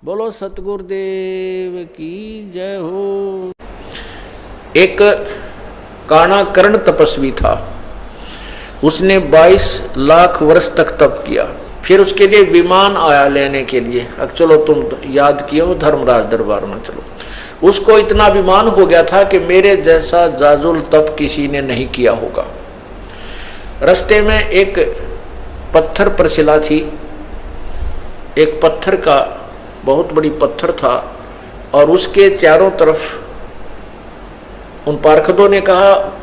बोलो सतगुरुदेव की जय हो। एक काणा कर्ण तपस्वी था। उसने 22 लाख वर्ष तक तप किया। फिर उसके लिए विमान आया लेने के लिए। अब चलो तुम याद किए हो धर्मराज दरबार में, चलो। उसको इतना अभिमान हो गया था कि मेरे जैसा जाजुल तप किसी ने नहीं किया होगा। रास्ते में एक पत्थर पर शिला थी। एक पत्थर का बहुत बड़ी पत्थर था और उसके चारों तरफ उन पार्षदों ने कहा,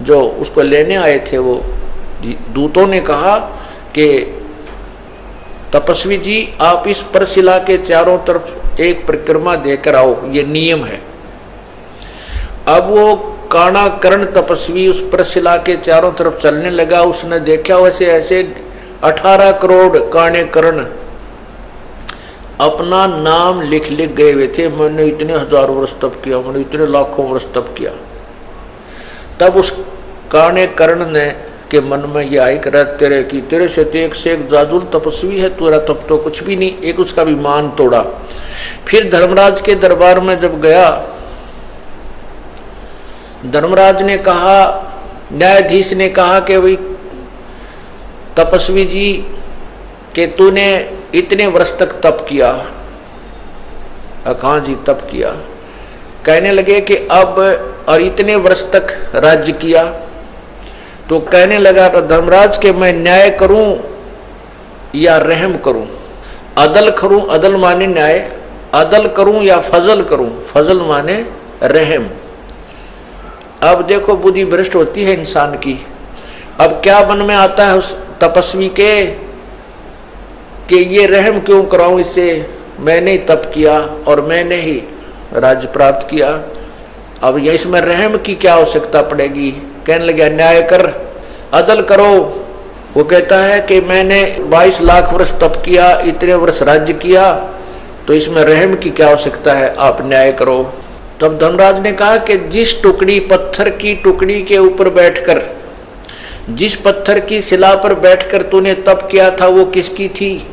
जो उसको लेने आए थे वो दूतों ने कहा कि तपस्वी जी आप इस परशिला के चारों तरफ एक परिक्रमा देकर आओ, ये नियम है। अब वो काणा कर्ण तपस्वी उस परशिला के चारों तरफ चलने लगा। उसने देखा वैसे ऐसे 18 करोड़ काणे कर्ण अपना नाम लिख लिख गए हुए थे। मैंने इतने हजारों वर्ष तप किया, मैंने इतने लाखों वर्ष तप किया। तब उस काणे कर्ण ने के मन में ये आई कर तेरे से एक जाजुल तपस्वी है, तेरा तप तो कुछ भी नहीं। एक उसका विमान तोड़ा। फिर धर्मराज के दरबार में जब गया, धर्मराज ने कहा, न्यायाधीश ने कहा कि भाई तपस्वी जी कि तूने इतने वर्ष तक तप किया। कहाँ जी तप किया? कहने लगे कि अब और इतने वर्ष तक राज्य किया। तो कहने लगा धर्मराज के मैं न्याय करूं या रहम करूं, अदल करूं, अदल माने न्याय, अदल करूं या फजल करूं, फजल माने रहम। अब देखो बुद्धि भ्रष्ट होती है इंसान की। अब क्या मन में आता है उस तपस्वी के कि ये रहम क्यों कराऊं इससे, मैंने ही तप किया और मैंने ही राज्य प्राप्त किया। अब ये इसमें रहम की क्या आवश्यकता पड़ेगी? कहने लगा न्याय कर, अदल करो। वो कहता है कि मैंने 22 लाख वर्ष तप किया, इतने वर्ष राज्य किया, तो इसमें रहम की क्या आवश्यकता है, आप न्याय करो। तब धर्मराज ने कहा कि जिस टुकड़ी पत्थर की टुकड़ी के ऊपर बैठकर, जिस पत्थर की शिला पर बैठकर तूने तप किया था वो किसकी थी?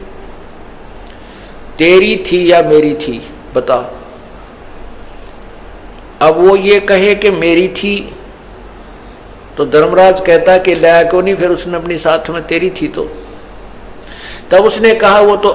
तेरी थी या मेरी थी? बता। अब वो ये कहे कि मेरी थी तो धर्मराज कहता कि लाया क्यों नहीं, फिर उसने अपनी साथ में तेरी थी तो। तब उसने कहा वो तो